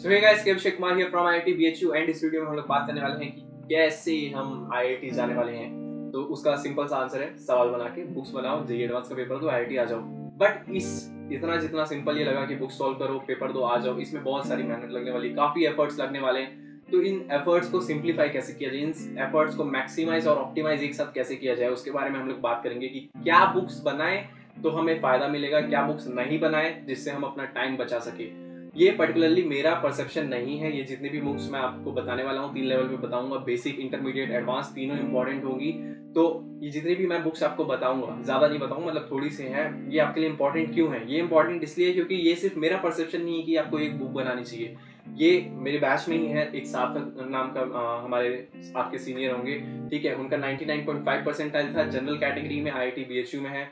So hey guys, Abhishek Kumar here from IIT BHU and इस video में हम लोग बात करने वाले हैं कि कैसे हम आईआईटी जाने वाले हैं। तो उसका सिंपल सा आंसर है, सवाल बना के बुक्स बनाओ, जेईई एडवांस का पेपर दो, आईआईटी आ जाओ। बट इतना जितना सिंपल ये लगा कि बुक सॉल्व करो, पेपर दो, आ जाओ, इसमें बहुत सारी मेहनत लगने वाली, काफी एफर्ट्स लगने वाले हैं। तो इन एफर्ट्स को सिंप्लीफाई कैसे किया जाए, इन एफर्ट्स को मैक्सिमाइज और ऑप्टिमाइज एक साथ कैसे किया जाए, उसके बारे में हम लोग बात करेंगे कि क्या बुक्स बनाएं तो हमें फायदा मिलेगा, क्या बुक्स नहीं बनाएं जिससे हम अपना टाइम बचा सके। ये पर्टिकुलरली मेरा परसेप्शन नहीं है। ये जितनी भी बुक्स मैं आपको बताने वाला हूँ 3 लेवल पे बताऊंगा, बेसिक, इंटरमीडिएट, एडवांस, तीनों इंपॉर्टेंट होंगी। तो ये जितनी भी मैं बुक्स आपको बताऊंगा, ज्यादा नहीं बताऊंगा, मतलब थोड़ी सी हैं, ये आपके लिए इंपॉर्टेंट क्यों है? ये इंपॉर्टेंट इसलिए क्योंकि ये सिर्फ मेरा परसेप्शन नहीं है कि आपको एक बुक बनानी चाहिए। ये मेरे बैच में ही है, एक सार्थक नाम का हमारे आपके सीनियर होंगे, ठीक है, उनका 99.5 परसेंटाइल था, जनरल कैटेगरी में, आईआईटी बीएचयू में है।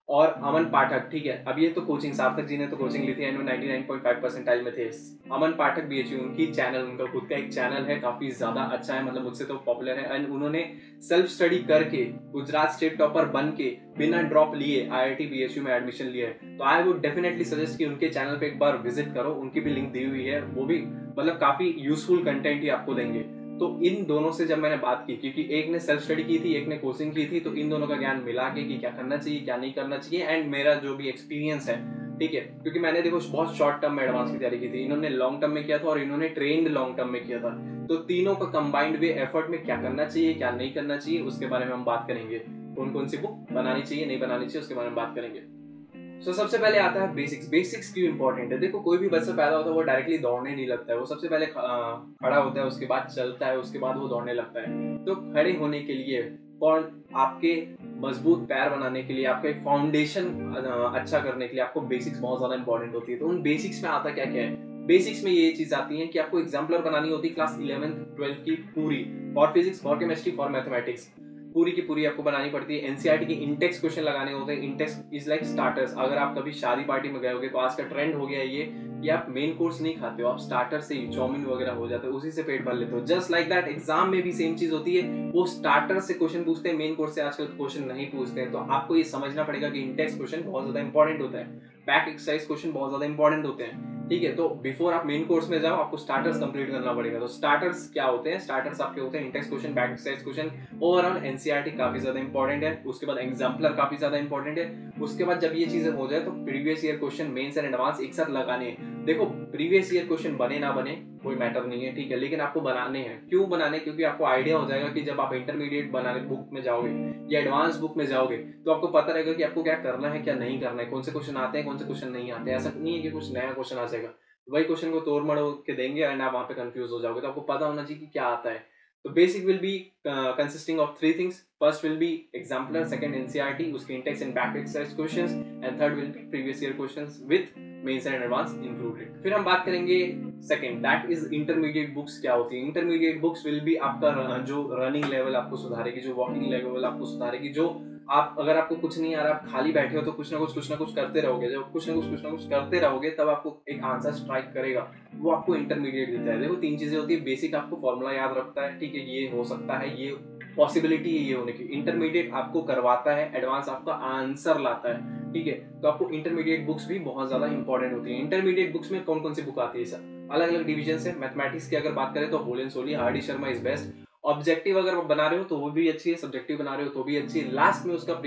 और अमन पाठक, ठीक है, अब ये तो कोचिंग, सार्थक जी ने तो कोचिंग ली थी एंड 99.5 परसेंटाइल में थे। अमन पाठक बीएचयू, उनकी चैनल, उनका खुद का एक चैनल है, काफी ज्यादा अच्छा है, मतलब मुझसे तो पॉपुलर है। एंड उन्होंने सेल्फ स्टडी करके गुजरात स्टेट टॉपर बन के बिना ड्रॉप लिए आईआईटी बीएचयू में एडमिशन लिया है। तो आई वुड डेफिनेटली सजेस्ट कि उनके चैनल पे एक बार विजिट करो, उनकी भी लिंक दी हुई है, वो भी मतलब काफी यूजफुल कंटेंट ही आपको देंगे। तो इन दोनों से जब मैंने बात की, क्योंकि एक ने सेल्फ स्टडी की थी, एक ने कोचिंग की थी, तो इन दोनों का ज्ञान मिला के कि क्या करना चाहिए, क्या नहीं करना चाहिए, एंड मेरा जो भी एक्सपीरियंस है, ठीक है, क्योंकि मैंने देखो बहुत शॉर्ट टर्म में एडवांस की तैयारी की थी, इन्होंने लॉन्ग टर्म में किया था और इन्होंने ट्रेंड लॉन्ग टर्म में किया था। तो तीनों का कंबाइंड वे एफर्ट में क्या करना चाहिए, क्या नहीं करना चाहिए, उसके बारे में हम बात करेंगे। कौन कौन सी बुक बनानी चाहिए, नहीं बनानी चाहिए, उसके बारे में बात करेंगे। सबसे पहले आता है बेसिक्स। बेसिक्स क्यों इंपॉर्टेंट है? देखो, कोई भी बच्चा पैदा होता है वो डायरेक्टली दौड़ने नहीं लगता है, वो सबसे पहले खड़ा होता है, उसके बाद चलता है, उसके बाद वो दौड़ने लगता है। तो खड़े होने के लिए, कौन आपके मजबूत पैर बनाने के लिए, आपका एक फाउंडेशन अच्छा करने के लिए आपको बेसिक्स बहुत ज्यादा इंपॉर्टेंट होती है। तो उन बेसिक्स में आता क्या क्या है? बेसिक्स में ये चीज आती है कि आपको एग्जाम्पलर बनानी होती है क्लास 11th-12th की पूरी, for physics, for chemistry, for mathematics, पूरी की पूरी आपको बनानी पड़ती है। एनसीईआरटी के इंटेक्स क्वेश्चन लगाने होते हैं। Intex is like starters. अगर आप कभी शादी पार्टी में गए होगे तो आज का ट्रेंड हो गया है ये कि आप मेन कोर्स नहीं खाते हो, आप स्टार्टर से ही चाउमीन वगैरह हो जाते हो, उसी से पेट भर लेते हो। जस्ट लाइक दैट एग्जाम में भी सेम चीज होती है, वो स्टार्टर से क्वेश्चन पूछते हैं, मेन कोर्स से आजकल क्वेश्चन नहीं पूछते हैं। तो आपको ये समझना पड़ेगा कि इंटेक्स क्वेश्चन बहुत ज्यादा इंपॉर्टेंट होता है, बैक एक्सरसाइज क्वेश्चन बहुत ज्यादा इंपॉर्टेंट होते हैं, ठीक है। तो बिफोर आप मेन कोर्स में जाओ आपको स्टार्टर्स कंप्लीट करना पड़ेगा। तो स्टार्टर्स क्या होते हैं? स्टार्टर्स आपके होते हैं Intex question, back exercise question, overall NCERT काफी ज्यादा इंपॉर्टेंट है। उसके बाद एग्जाम्पलर काफी ज्यादा इंपॉर्टेंट है। उसके बाद जब ये चीजें हो जाए तो previous year question, mains and advance एक साथ लगाने हैं। देखो, प्रीवियस ईयर क्वेश्चन बने ना बने कोई मैटर नहीं है, ठीक है, लेकिन आपको बनाने हैं। क्यों बनाने? क्योंकि आपको आइडिया हो जाएगा कि जब आप इंटरमीडिएट बनाने बुक में जाओगे या एडवांस बुक में जाओगे तो आपको पता रहेगा कि आपको क्या करना है, क्या नहीं करना है, कौन से क्वेश्चन आते हैं, कौन से क्वेश्चन नहीं आते। ऐसा नहीं है कि कुछ नया क्वेश्चन आ जाएगा, वही क्वेश्चन को तोड़ मड़ोड़ के देंगे एंड आप वहां पे कंफ्यूज हो जाओगे। तो आपको पता होना चाहिए कि क्या आता है। तो basic will be consisting of three things. First will be exemplar, second NCERT, उसके intext and back exercise questions, and third will be previous year questions with mains and advance included. फिर हम बात करेंगे second, that is intermediate books. क्या होती है intermediate books? Will be आपका जो रनिंग लेवल आपको सुधारेगी, जो वॉकिंग लेवल आपको सुधारेगी, जो आप, अगर आपको कुछ नहीं आ रहा, आप खाली बैठे हो तो कुछ ना कुछ करते रहोगे। जब कुछ ना कुछ करते रहोगे तब आपको एक आंसर स्ट्राइक करेगा, वो आपको इंटरमीडिएट देता है। देखो, तीन चीजें होती है। बेसिक आपको फॉर्मूला याद रखता है, ठीक है, ये हो सकता है, ये पॉसिबिलिटी है ये होने की। इंटरमीडिएट आपको करवाता है, एडवांस आपका आंसर लाता है, ठीक है। तो आपको इंटरमीडिएट बुक्स भी बहुत ज्यादा इंपॉर्टेंट होती है। इंटरमीडिएट बुक्स में कौन कौन सी बुक आती है सर? अलग अलग डिविजन है। मैथमेटिक्स की अगर बात करें तो whole and solely R D Sharma is best. Objective अगर बना रहे हो तो वो भी अच्छी है, सब्जेक्टिव बना रहे हो तो भी अच्छी है। लास्ट में उसका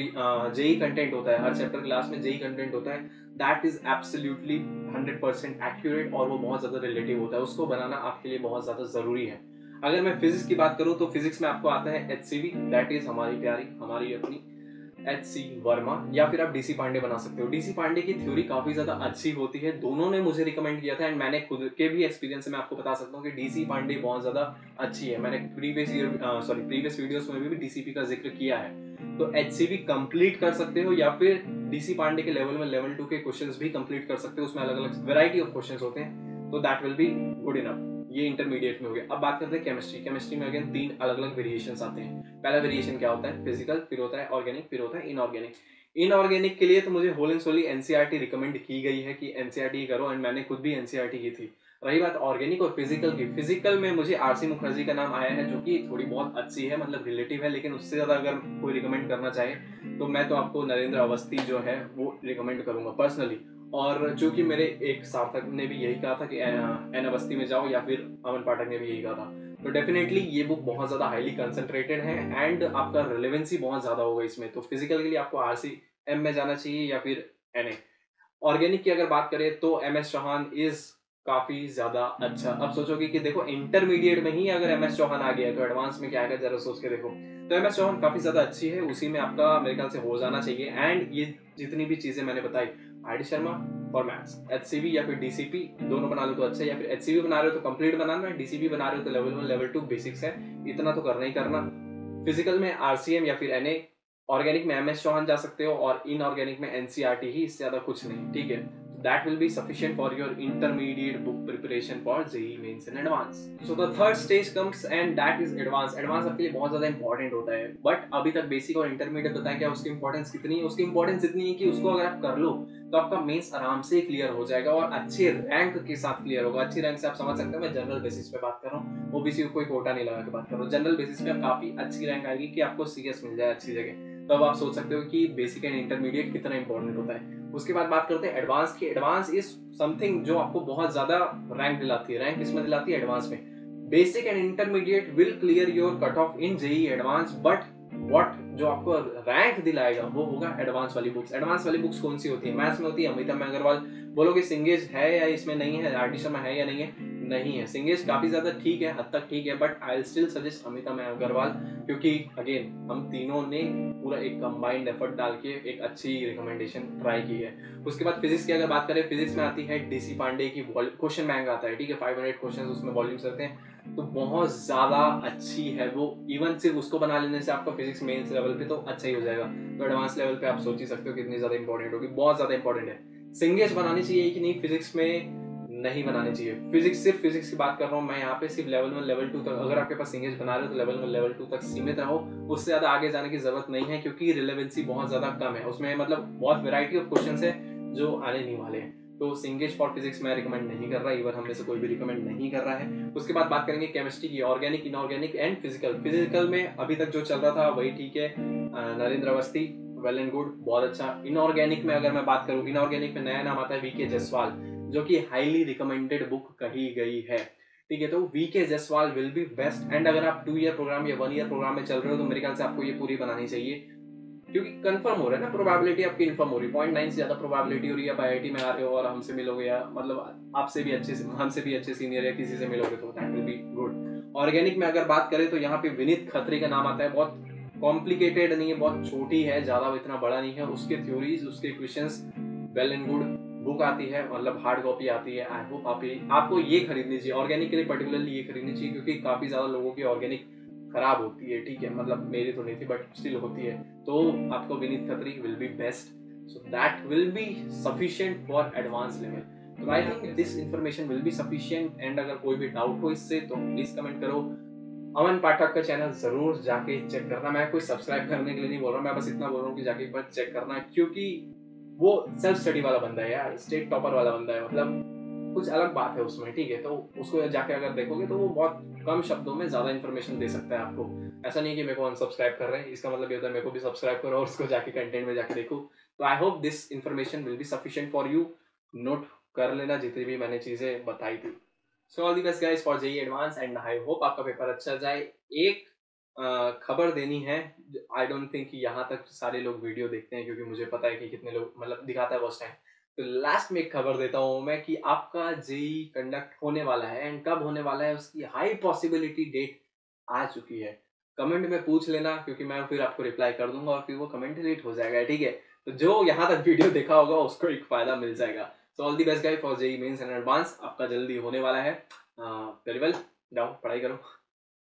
जेई कंटेंट होता है, हर चैप्टर के लास्ट में जेई कंटेंट होता है। दैट इज एब्सोल्युटली 100% एक्यूरेट और वो बहुत ज्यादा रिलेटिव होता है, उसको बनाना आपके लिए बहुत ज्यादा जरूरी है। अगर मैं फिजिक्स की बात करूं तो फिजिक्स में आपको आता है एचसीवी, दैट इज हमारी प्यारी, हमारी अपनी एच.सी. वर्मा, या फिर आप डीसी पांडे बना सकते हो। डीसी पांडे की थ्योरी काफी ज्यादा अच्छी होती है, दोनों ने मुझे रिकमेंड किया था एंड मैंने खुद के भी एक्सपीरियंस से मैं आपको बता सकता हूँ कि डीसी पांडे बहुत ज्यादा अच्छी है। मैंने प्रीवियस वीडियोस में भी डीसीपी का जिक्र किया है। तो एचसीबी कंप्लीट कर सकते हो या फिर डीसी पांडे के लेवल में लेवल 2 के क्वेश्चंस भी कंप्लीट कर सकते हो, उसमें अलग अलग वैरायटी ऑफ क्वेश्चंस होते हैं, तो that will be good enough. ये इंटरमीडिएट में हो गया। अब बात करते हैं केमिस्ट्री। केमिस्ट्री में अगेन 3 अलग अलग वेरिएशंस आते हैं। पहला वेरिएशन क्या होता है? फिजिकल, फिर होता है ऑर्गेनिक, फिर होता है इनऑर्गेनिक। इनऑर्गेनिक के लिए तो मुझे whole and solely NCERT recommend की गई है कि एनसीईआरटी करो, एंड मैंने खुद भी एनसीईआरटी की थी। रही बात ऑर्गेनिक और फिजिकल की, फिजिकल में मुझे आरसी मुखर्जी का नाम आया है, जो कि थोड़ी बहुत अच्छी है, मतलब रिलेटिव है, लेकिन उससे ज्यादा अगर कोई रिकमेंड करना चाहे तो मैं तो आपको नरेंद्र अवस्थी जो है वो रिकमेंड करूंगा पर्सनली। और जो कि मेरे एक सार्थक ने भी यही कहा था कि एन अवस्थी में जाओ, या फिर अमन पाठक ने भी यही कहा था। तो डेफिनेटली ये बुक बहुत ज़्यादा हाईली कंसंट्रेटेड है एंड आपका रिलेवेंसी बहुत ज़्यादा होगा इसमें। तो फिजिकल के लिए आपको RCM में जाना चाहिए या फिर NA। ऑर्गेनिक की अगर बात करें तो MS चौहान इज काफी ज्यादा अच्छा। अब सोचोगे कि देखो इंटरमीडिएट में ही अगर MS चौहान आ गया है तो एडवांस में क्या आएगा, जरा सोच के देखो। तो MS चौहान काफी ज्यादा अच्छी है, उसी में आपका मेरे ख्याल से हो जाना चाहिए। एंड ये जितनी भी चीजें मैंने बताई, RD Sharma for maths, HCV या फिर DCP दोनों बना लो तो अच्छा है, या फिर HCV बना रहे हो तो कंप्लीट बनाना है, DCP बना रहे हो तो लेवल 1 लेवल 2 बेसिक्स है, इतना तो करना ही करना। फिजिकल में RCM या फिर NA, ऑर्गेनिक में MS चौहान जा सकते हो, और इनऑर्गेनिक में NCERT ही, इससे ज्यादा कुछ नहीं, ठीक है। That will be sufficient for your intermediate book preparation for JEE Mains and Advance. So the third stage comes and that is Advance. Advance आपके लिए बहुत ज़्यादा important होता है, but अभी तक बेसिक और इंटरमीडिएट बताया क्या उसकी इंपॉर्टेंस कितनी है। उसकी इंपॉर्टेंस इतनी है कि उसको अगर आप कर लो तो आपका मेंस आराम से क्लियर हो जाएगा और अच्छे रैंक के साथ क्लियर होगा। अच्छी रैंक से आप समझ सकते हो मैं जनरल बेसिस पे बात कर रहा हूँ, ओबीसी को कोई कोटा नहीं लगा के बात कर रहा हूँ। जनरल बेसिस पे काफी अच्छी रैंक आएगी कि आपको CS मिल जाए अच्छी जगह। तो अब आप सोच सकते हो कि बेसिक एंड इंटरमीडिएट कितना इंपॉर्टेंट होता है। उसके बाद बात करते हैं एडवांस की। एडवांस इज समथिंग जो आपको बहुत ज्यादा रैंक दिलाती है। रैंक किसमें दिलाती है? एडवांस में। Basic and intermediate will clear your cut off in JEE advance, but what जो आपको रैंक दिलाएगा वो होगा एडवांस वाली बुक्स। एडवांस वाली बुक्स कौन सी होती है? मैथ्स में होती है अमिता अग्रवाल। बोलोगे सिंगेज है या इसमें नहीं है, RD शर्मा है या नहीं है? नहीं है। सिंगेज काफी ज्यादा ठीक है, हद तक ठीक है, but I still suggest Amita Agarwal, क्योंकि अगेन हम तीनों ने पूरा एक कंबाइंड एफर्ट डाल के एक अच्छी रिकमेंडेशन ट्राई की है। उसके बाद फिजिक्स की अगर बात करें, फिजिक्स में आती है DC पांडे की। क्वेश्चन बैंक आता है, ठीक है, 500 क्वेश्चन उसमें वॉल्यूम्स रहते हैं, तो बहुत ज्यादा अच्छी है वो। इवन सिर्फ उसको बना लेने से आपका फिजिक्स मेंस लेवल पे तो अच्छा ही हो जाएगा। तो एडवांस लेवल पे आप सोच ही सकते हो कितनी ज्यादा इंपॉर्टेंट होगी, बहुत ज्यादा इंपॉर्टेंट है। सिंगेज बनानी चाहिए कि नहीं फिजिक्स में? नहीं बनानी चाहिए। फिजिक्स, सिर्फ फिजिक्स की बात कर रहा हूँ मैं यहाँ पे, सिर्फ लेवल 1 लेवल 2 तक अगर आपके पास सिंगेज बना रहे हो तो लेवल 1 लेवल 2 तक सीमित रहो, उससे ज्यादा आगे जाने की जरूरत नहीं है, क्योंकि रिलेवेंसी बहुत ज्यादा कम है उसमें। मतलब बहुत वेराइटी ऑफ क्वेश्चंस है जो आने नहीं वाले हैं। तो सिंगेज फॉर फिजिक्स मैं रिकमेंड नहीं कर रहा, इवन हमने से कोई भी रिकमेंड नहीं कर रहा है। उसके बाद बात करेंगे केमिस्ट्री की, organic, inorganic and physical. Physical में अभी तक जो चल रहा था वही ठीक है, Narendra Awasthi well and good, बहुत अच्छा। इनऑर्गेनिक में अगर मैं बात करूं, इनऑर्गेनिक में नया नाम आता है VK जायसवाल, जो कि हाईली रिकमेंडेड बुक कही गई है, ठीक है। तो VK Jaiswal will be best. And अगर आप 2 ईयर प्रोग्राम या 1 ईयर प्रोग्राम में चल रहे हो तो मेरे ख्याल से आपको ये पूरी बनानी चाहिए, क्योंकि कंफर्म हो रहा है ना, प्रोबेबिलिटी आपकी इन्फर्म हो रही है। 0.9 से ज्यादा प्रोबेबिलिटी हो रही है। आप IIT में आ रहे हो और हमसे मिलोगे, या मतलब आपसे भी अच्छे, हमसे भी अच्छे सीनियर या किसी से मिलोगे, तो that will be good. Organic में अगर बात करें तो यहाँ पे विनीत खत्री का नाम आता है। बहुत कॉम्प्लिकेटेड नहीं है, बहुत छोटी है, ज्यादा इतना बड़ा नहीं है। उसके थ्योरीज, उसके questions well and good. Book आती है, मतलब हार्ड कॉपी आती है। आई होप आपको ये खरीदनी चाहिए, ऑर्गेनिक के लिए पर्टिकुलरली ये खरीदनी चाहिए, क्योंकि काफी ज्यादा लोगों की ऑर्गेनिक खराब होती है, ठीक है, मतलब मेरी तो नहीं थी बट स्टिल होती है। तो आपको Vineet Khatri will be best, so that will be sufficient for advance level. तो I think this information will be sufficient. And अगर कोई भी डाउट हो इससे तो प्लीज कमेंट करो। अमन पाठक का चैनल जरूर जाके चेक करना। मैं कोई सब्सक्राइब करने के लिए नहीं बोल रहा, मैं बस इतना बोल रहा हूँ कि जाके एक बार चेक करना, क्योंकि वो सेल्फ स्टडी वाला बंदा है यार, स्टेट टॉपर वाला बंदा है, मतलब कुछ अलग बात है उसमें, ठीक है। तो उसको जाके अगर देखोगे तो वो बहुत कम शब्दों में ज्यादा इन्फॉर्मेशन दे सकता है आपको। ऐसा नहीं कि मेरे को अनसब्सक्राइब कर रहे हैं, इसका मतलब ये होता है मेरे को भी सब्सक्राइब करो और उसको जाके कंटेंट में जाके देखो। तो I hope this information will be sufficient for you. Note कर लेना जितनी भी मैंने चीजें बताई थी। सो all the best guys for JEE advance and I hope आपका पेपर अच्छा जाए। एक खबर देनी है, आई डोंट थिंक कि यहाँ तक सारे लोग वीडियो देखते हैं, क्योंकि मुझे पता है कि कितने लोग मतलब दिखाता है वॉच टाइम। तो लास्ट में एक खबर देता हूँ मैं कि आपका JEE कंडक्ट होने वाला है, एंड कब होने वाला है उसकी हाई पॉसिबिलिटी डेट आ चुकी है। कमेंट में पूछ लेना, क्योंकि मैं फिर आपको रिप्लाई कर दूंगा और फिर वो कमेंट डिलीट हो जाएगा, ठीक है। तो जो यहाँ तक वीडियो देखा होगा उसको एक फायदा मिल जाएगा। So all the best guys for JEE mains and advance, आपका जल्दी होने वाला है। वेरी वेल, जाओ पढ़ाई करो।